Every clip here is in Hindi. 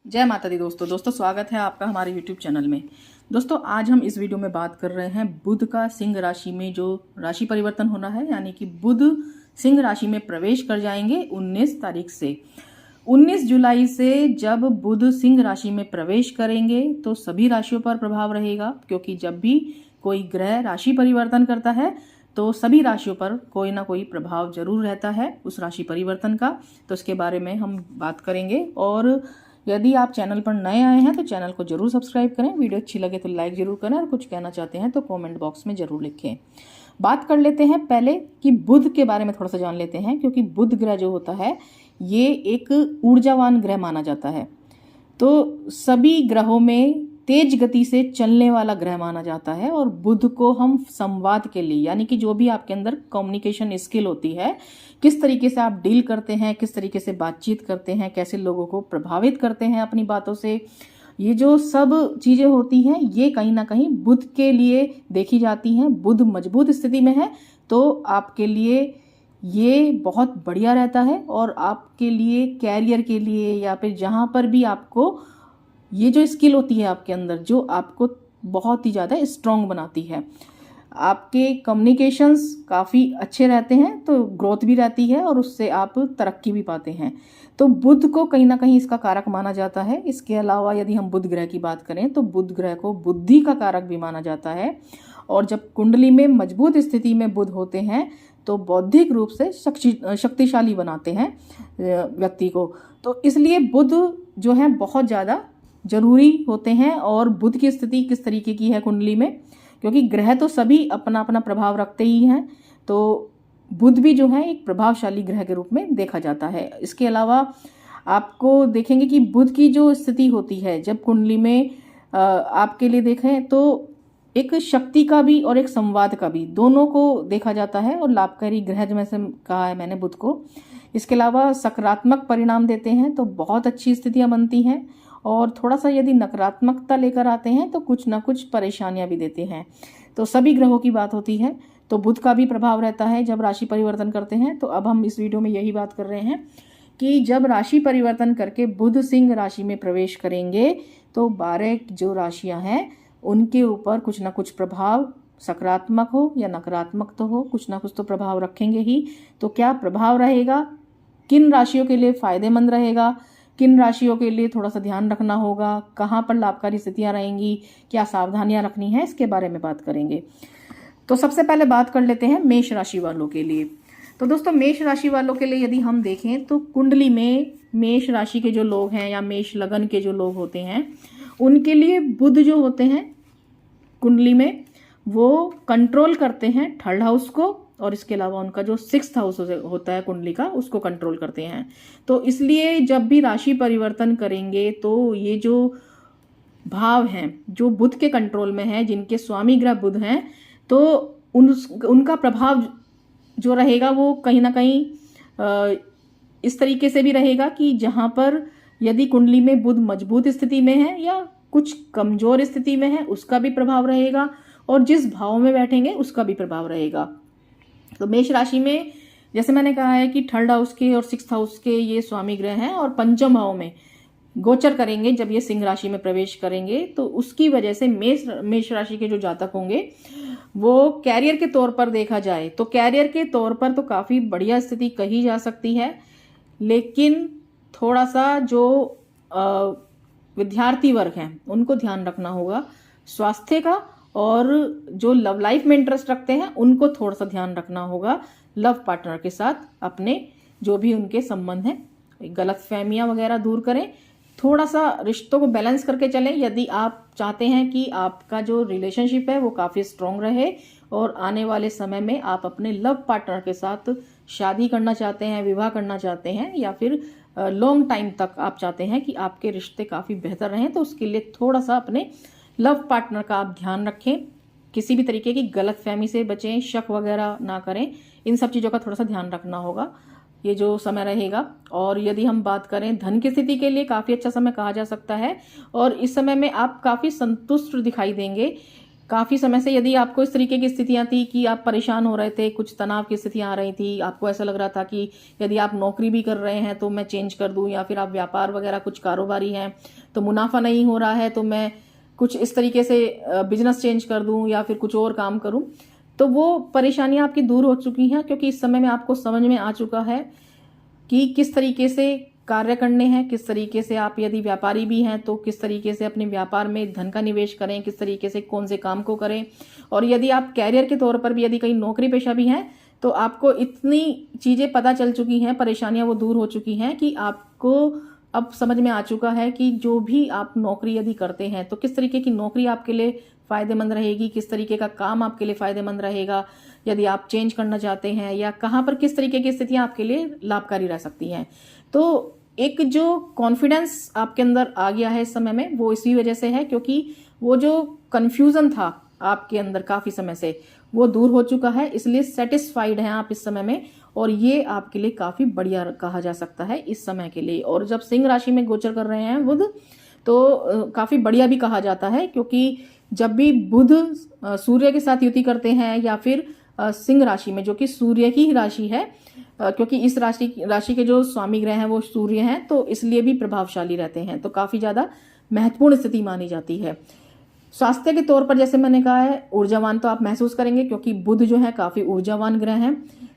जय माता दी दोस्तों स्वागत है आपका हमारे YouTube चैनल में। दोस्तों आज हम इस वीडियो में बात कर रहे हैं बुध का सिंह राशि में जो राशि परिवर्तन होना है, यानी कि बुध सिंह राशि में प्रवेश कर जाएंगे 19 तारीख से। 19 जुलाई से जब बुध सिंह राशि में प्रवेश करेंगे तो सभी राशियों पर प्रभाव रहेगा, क्योंकि जब भी कोई ग्रह राशि परिवर्तन करता है तो सभी राशियों पर कोई ना कोई प्रभाव जरूर रहता है उस राशि परिवर्तन का। तो इसके बारे में हम बात करेंगे, और यदि आप चैनल पर नए आए हैं तो चैनल को जरूर सब्सक्राइब करें, वीडियो अच्छी लगे तो लाइक जरूर करें, और कुछ कहना चाहते हैं तो कमेंट बॉक्स में जरूर लिखें। बात कर लेते हैं पहले कि बुध के बारे में थोड़ा सा जान लेते हैं, क्योंकि बुध ग्रह जो होता है ये एक ऊर्जावान ग्रह माना जाता है। तो सभी ग्रहों में तेज गति से चलने वाला ग्रह माना जाता है, और बुध को हम संवाद के लिए, यानी कि जो भी आपके अंदर कम्युनिकेशन स्किल होती है, किस तरीके से आप डील करते हैं, किस तरीके से बातचीत करते हैं, कैसे लोगों को प्रभावित करते हैं अपनी बातों से, ये जो सब चीजें होती हैं ये कहीं ना कहीं बुध के लिए देखी जाती हैं। बुध मजबूत स्थिति में है तो आपके लिए ये बहुत बढ़िया रहता है, और आपके लिए कैरियर के लिए या फिर जहां पर भी आपको ये जो स्किल होती है आपके अंदर, जो आपको बहुत ही ज़्यादा स्ट्रॉन्ग बनाती है, आपके कम्युनिकेशंस काफ़ी अच्छे रहते हैं तो ग्रोथ भी रहती है और उससे आप तरक्की भी पाते हैं। तो बुध को कहीं ना कहीं इसका कारक माना जाता है। इसके अलावा यदि हम बुध ग्रह की बात करें तो बुध ग्रह को बुद्धि का कारक भी माना जाता है, और जब कुंडली में मजबूत स्थिति में बुध होते हैं तो बौद्धिक रूप से शक्तिशाली बनाते हैं व्यक्ति को। तो इसलिए बुध जो है बहुत ज़्यादा जरूरी होते हैं। और बुध की स्थिति किस तरीके की है कुंडली में, क्योंकि ग्रह तो सभी अपना अपना प्रभाव रखते ही हैं, तो बुध भी जो है एक प्रभावशाली ग्रह के रूप में देखा जाता है। इसके अलावा आपको देखेंगे कि बुध की जो स्थिति होती है जब कुंडली में आपके लिए देखें तो एक शक्ति का भी और एक संवाद का भी, दोनों को देखा जाता है, और लाभकारी ग्रह जो से कहा है मैंने बुध को। इसके अलावा सकारात्मक परिणाम देते हैं तो बहुत अच्छी स्थितियां बनती हैं, और थोड़ा सा यदि नकारात्मकता लेकर आते हैं तो कुछ ना कुछ परेशानियां भी देते हैं। तो सभी ग्रहों की बात होती है, तो बुध का भी प्रभाव रहता है जब राशि परिवर्तन करते हैं। तो अब हम इस वीडियो में यही बात कर रहे हैं कि जब राशि परिवर्तन करके बुध सिंह राशि में प्रवेश करेंगे तो 12 जो राशियां हैं उनके ऊपर कुछ ना कुछ प्रभाव, सकारात्मक हो या नकारात्मक तो हो, कुछ ना कुछ तो प्रभाव रखेंगे ही। तो क्या प्रभाव रहेगा, किन राशियों के लिए फायदेमंद रहेगा, किन राशियों के लिए थोड़ा सा ध्यान रखना होगा, कहाँ पर लाभकारी स्थितियां रहेंगी, क्या सावधानियां रखनी है, इसके बारे में बात करेंगे। तो सबसे पहले बात कर लेते हैं मेष राशि वालों के लिए। तो दोस्तों मेष राशि वालों के लिए यदि हम देखें तो कुंडली में मेष राशि के जो लोग हैं या मेष लगन के जो लोग होते हैं उनके लिए बुध जो होते हैं कुंडली में वो कंट्रोल करते हैं थर्ड हाउस को, और इसके अलावा उनका जो 6th हाउस होता है कुंडली का उसको कंट्रोल करते हैं। तो इसलिए जब भी राशि परिवर्तन करेंगे तो ये जो भाव हैं जो बुध के कंट्रोल में है, जिनके स्वामी ग्रह बुध हैं, तो उनका प्रभाव जो रहेगा वो कहीं ना कहीं इस तरीके से भी रहेगा कि जहां पर यदि कुंडली में बुध मजबूत स्थिति में है या कुछ कमजोर स्थिति में है उसका भी प्रभाव रहेगा, और जिस भाव में बैठेंगे उसका भी प्रभाव रहेगा। तो मेष राशि में जैसे मैंने कहा है कि थर्ड हाउस के और 6th हाउस के ये स्वामी ग्रह हैं, और पंचम भाव में गोचर करेंगे जब ये सिंह राशि में प्रवेश करेंगे। तो उसकी वजह से मेष राशि के जो जातक होंगे वो कैरियर के तौर पर देखा जाए तो कैरियर के तौर पर तो काफी बढ़िया स्थिति कही जा सकती है, लेकिन थोड़ा सा जो विद्यार्थी वर्ग हैं उनको ध्यान रखना होगा स्वास्थ्य का, और जो लव लाइफ में इंटरेस्ट रखते हैं उनको थोड़ा सा ध्यान रखना होगा लव पार्टनर के साथ, अपने जो भी उनके संबंध हैं गलतफहमियां वगैरह दूर करें, थोड़ा सा रिश्तों को बैलेंस करके चलें। यदि आप चाहते हैं कि आपका जो रिलेशनशिप है वो काफी स्ट्रांग रहे और आने वाले समय में आप अपने लव पार्टनर के साथ शादी करना चाहते हैं, विवाह करना चाहते हैं, या फिर लॉन्ग टाइम तक आप चाहते हैं कि आपके रिश्ते काफी बेहतर रहें, तो उसके लिए थोड़ा सा अपने लव पार्टनर का आप ध्यान रखें, किसी भी तरीके की गलतफहमी से बचें, शक वगैरह ना करें, इन सब चीज़ों का थोड़ा सा ध्यान रखना होगा ये जो समय रहेगा। और यदि हम बात करें धन की स्थिति के लिए काफ़ी अच्छा समय कहा जा सकता है, और इस समय में आप काफ़ी संतुष्ट दिखाई देंगे, काफ़ी समय से यदि आपको इस तरीके की स्थितियां थी कि आप परेशान हो रहे थे, कुछ तनाव की स्थितियां आ रही थी, आपको ऐसा लग रहा था कि यदि आप नौकरी भी कर रहे हैं तो मैं चेंज कर दूं, या फिर आप व्यापार वगैरह कुछ कारोबारी हैं तो मुनाफा नहीं हो रहा है तो मैं कुछ इस तरीके से बिजनेस चेंज कर दूं या फिर कुछ और काम करूं, तो वो परेशानियां आपकी दूर हो चुकी हैं, क्योंकि इस समय में आपको समझ में आ चुका है कि किस तरीके से कार्य करने हैं, किस तरीके से आप यदि व्यापारी भी हैं तो किस तरीके से अपने व्यापार में धन का निवेश करें, किस तरीके से कौन से काम को करें। और यदि आप कैरियर के तौर पर भी यदि कहीं नौकरी पेशा भी हैं तो आपको इतनी चीज़ें पता चल चुकी हैं, परेशानियां वो दूर हो चुकी हैं कि आपको अब समझ में आ चुका है कि जो भी आप नौकरी यदि करते हैं तो किस तरीके की नौकरी आपके लिए फ़ायदेमंद रहेगी, किस तरीके का काम आपके लिए फ़ायदेमंद रहेगा यदि आप चेंज करना चाहते हैं, या कहाँ पर किस तरीके की स्थितियां आपके लिए लाभकारी रह सकती हैं। तो एक जो कॉन्फिडेंस आपके अंदर आ गया है इस समय में, वो इसी वजह से है क्योंकि वो जो कन्फ्यूज़न था आपके अंदर काफ़ी समय से वो दूर हो चुका है, इसलिए सेटिस्फाइड हैं आप इस समय में, और ये आपके लिए काफ़ी बढ़िया कहा जा सकता है इस समय के लिए। और जब सिंह राशि में गोचर कर रहे हैं बुध तो काफ़ी बढ़िया भी कहा जाता है, क्योंकि जब भी बुध सूर्य के साथ युति करते हैं या फिर सिंह राशि में, जो कि सूर्य की ही राशि है, क्योंकि इस राशि के जो स्वामी ग्रह हैं वो सूर्य हैं, तो इसलिए भी प्रभावशाली रहते हैं, तो काफ़ी ज़्यादा महत्वपूर्ण स्थिति मानी जाती है। स्वास्थ्य के तौर पर जैसे मैंने कहा है, ऊर्जावान तो आप महसूस करेंगे क्योंकि बुध जो है काफ़ी ऊर्जावान ग्रह हैं।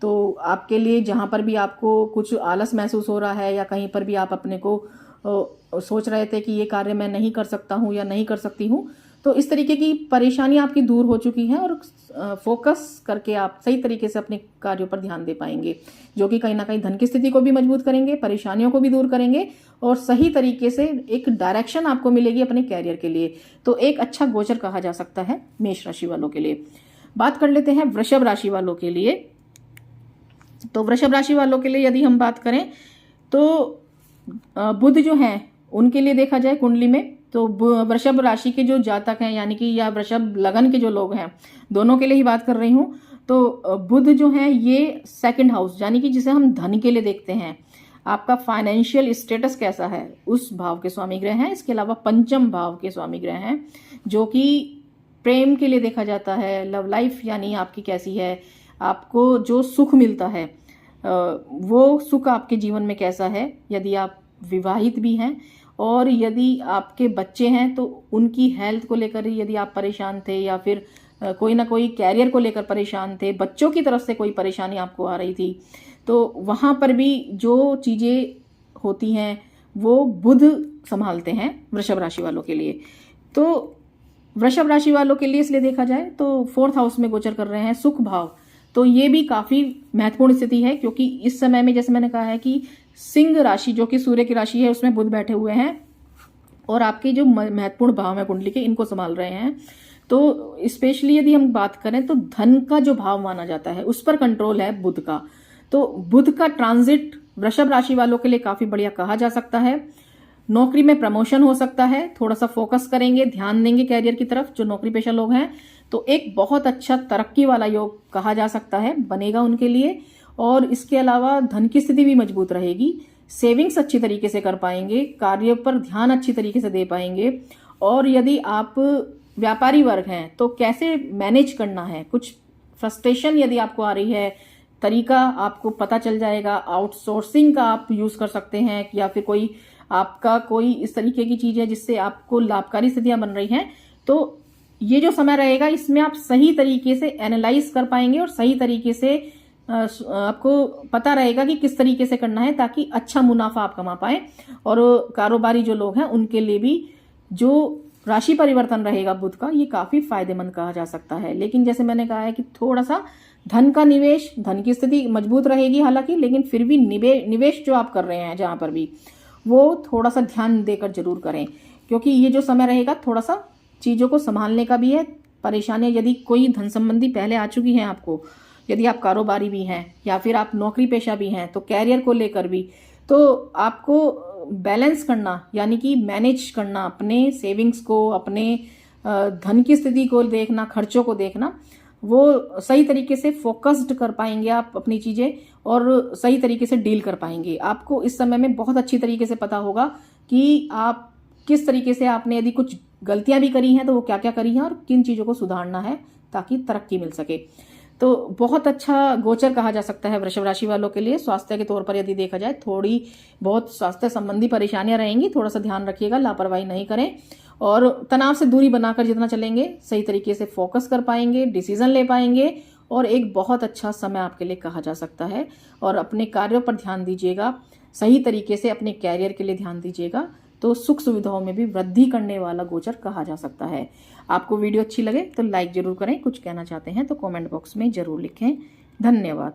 तो आपके लिए जहाँ पर भी आपको कुछ आलस महसूस हो रहा है या कहीं पर भी आप अपने को सोच रहे थे कि ये कार्य मैं नहीं कर सकता हूँ या नहीं कर सकती हूँ, तो इस तरीके की परेशानियां आपकी दूर हो चुकी हैं और फोकस करके आप सही तरीके से अपने कार्यों पर ध्यान दे पाएंगे, जो कि कहीं ना कहीं धन की स्थिति को भी मजबूत करेंगे, परेशानियों को भी दूर करेंगे और सही तरीके से एक डायरेक्शन आपको मिलेगी अपने कैरियर के लिए। तो एक अच्छा गोचर कहा जा सकता है मेष राशि वालों के लिए। बात कर लेते हैं वृषभ राशि वालों के लिए। तो वृषभ राशि वालों के लिए यदि हम बात करें तो बुध जो है उनके लिए देखा जाए कुंडली में, तो वृषभ राशि के जो जातक हैं यानी कि या वृषभ लगन के जो लोग हैं, दोनों के लिए ही बात कर रही हूँ, तो बुध जो है ये सेकंड हाउस यानी कि जिसे हम धन के लिए देखते हैं, आपका फाइनेंशियल स्टेटस कैसा है उस भाव के स्वामी ग्रह हैं। इसके अलावा पंचम भाव के स्वामी ग्रह हैं जो कि प्रेम के लिए देखा जाता है, लव लाइफ यानी आपकी कैसी है, आपको जो सुख मिलता है वो सुख आपके जीवन में कैसा है, यदि आप विवाहित भी हैं और यदि आपके बच्चे हैं तो उनकी हेल्थ को लेकर ही यदि आप परेशान थे या फिर कोई ना कोई कैरियर को लेकर परेशान थे, बच्चों की तरफ से कोई परेशानी आपको आ रही थी, तो वहाँ पर भी जो चीज़ें होती हैं वो बुध संभालते हैं वृषभ राशि वालों के लिए। तो वृषभ राशि वालों के लिए इसलिए देखा जाए तो फोर्थ हाउस में गोचर कर रहे हैं सुख भाव, तो ये भी काफ़ी महत्वपूर्ण स्थिति है क्योंकि इस समय में जैसे मैंने कहा है कि सिंह राशि जो कि सूर्य की राशि है उसमें बुध बैठे हुए हैं और आपके जो महत्वपूर्ण भाव है कुंडली के इनको संभाल रहे हैं। तो स्पेशली यदि हम बात करें तो धन का जो भाव माना जाता है उस पर कंट्रोल है बुध का, तो बुध का ट्रांजिट वृषभ राशि वालों के लिए काफ़ी बढ़िया कहा जा सकता है। नौकरी में प्रमोशन हो सकता है, थोड़ा सा फोकस करेंगे, ध्यान देंगे कैरियर की तरफ जो नौकरी पेशा लोग हैं, तो एक बहुत अच्छा तरक्की वाला योग कहा जा सकता है बनेगा उनके लिए। और इसके अलावा धन की स्थिति भी मजबूत रहेगी, सेविंग्स अच्छी तरीके से कर पाएंगे, कार्य पर ध्यान अच्छी तरीके से दे पाएंगे। और यदि आप व्यापारी वर्ग हैं तो कैसे मैनेज करना है, कुछ फ्रस्ट्रेशन यदि आपको आ रही है, तरीका आपको पता चल जाएगा। आउटसोर्सिंग का आप यूज कर सकते हैं या फिर कोई आपका कोई इस तरीके की चीज है जिससे आपको लाभकारी स्थितियां बन रही हैं, तो ये जो समय रहेगा इसमें आप सही तरीके से एनालाइज कर पाएंगे और सही तरीके से आपको पता रहेगा कि किस तरीके से करना है ताकि अच्छा मुनाफा आप कमा पाए। और कारोबारी जो लोग हैं उनके लिए भी जो राशि परिवर्तन रहेगा बुध का ये काफी फायदेमंद कहा जा सकता है। लेकिन जैसे मैंने कहा है कि थोड़ा सा धन का निवेश, धन की स्थिति मजबूत रहेगी हालांकि, लेकिन फिर भी निवेश जो आप कर रहे हैं जहां पर भी वो थोड़ा सा ध्यान देकर जरूर करें, क्योंकि ये जो समय रहेगा थोड़ा सा चीज़ों को संभालने का भी है। परेशानियां यदि कोई धन संबंधी पहले आ चुकी हैं आपको, यदि आप कारोबारी भी हैं या फिर आप नौकरी पेशा भी हैं, तो कैरियर को लेकर भी तो आपको बैलेंस करना यानी कि मैनेज करना अपने सेविंग्स को, अपने धन की स्थिति को देखना, खर्चों को देखना, वो सही तरीके से फोकस्ड कर पाएंगे आप अपनी चीज़ें और सही तरीके से डील कर पाएंगे। आपको इस समय में बहुत अच्छी तरीके से पता होगा कि आप किस तरीके से आपने यदि कुछ गलतियां भी करी हैं तो वो क्या क्या करी हैं और किन चीज़ों को सुधारना है ताकि तरक्की मिल सके। तो बहुत अच्छा गोचर कहा जा सकता है वृषभ राशि वालों के लिए। स्वास्थ्य के तौर पर यदि देखा जाए, थोड़ी बहुत स्वास्थ्य संबंधी परेशानियां रहेंगी, थोड़ा सा ध्यान रखिएगा, लापरवाही नहीं करें और तनाव से दूरी बनाकर जितना चलेंगे सही तरीके से फोकस कर पाएंगे, डिसीजन ले पाएंगे और एक बहुत अच्छा समय आपके लिए कहा जा सकता है। और अपने कार्यों पर ध्यान दीजिएगा, सही तरीके से अपने कैरियर के लिए ध्यान दीजिएगा, तो सुख सुविधाओं में भी वृद्धि करने वाला गोचर कहा जा सकता है। आपको वीडियो अच्छी लगे तो लाइक जरूर करें, कुछ कहना चाहते हैं तो कमेंट बॉक्स में जरूर लिखें। धन्यवाद।